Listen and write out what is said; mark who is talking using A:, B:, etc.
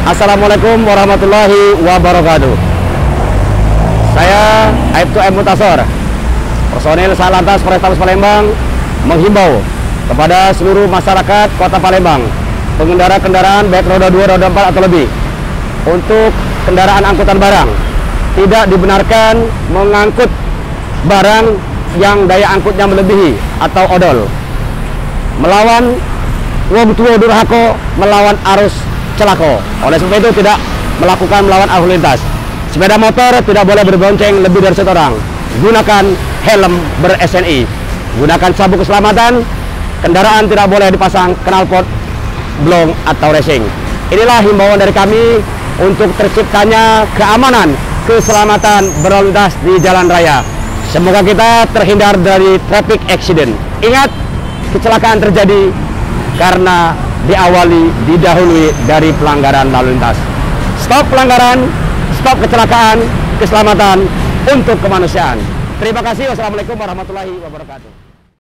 A: Assalamualaikum warahmatullahi wabarakatuh. Saya Aibtu M. Mutasor, personil Satlantas Polrestabes Palembang, menghimbau kepada seluruh masyarakat Kota Palembang, pengendara kendaraan baik roda 2, roda 4 atau lebih, untuk kendaraan angkutan barang tidak dibenarkan mengangkut barang yang daya angkutnya melebihi atau odol, melawan wong tua durhaka, melawan arus celaka. Oleh sebab itu tidak melakukan melawan arus lintas. Sepeda motor tidak boleh berbonceng lebih dari satu orang. Gunakan helm ber-SNI. Gunakan sabuk keselamatan. Kendaraan tidak boleh dipasang knalpot, blong atau racing. Inilah himbauan dari kami untuk terciptanya keamanan, keselamatan berlalu lintas di jalan raya. Semoga kita terhindar dari traffic accident. Ingat, kecelakaan terjadi karena didahului dari pelanggaran lalu lintas. Stop pelanggaran, stop kecelakaan, keselamatan untuk kemanusiaan. Terima kasih. Wassalamualaikum warahmatullahi wabarakatuh.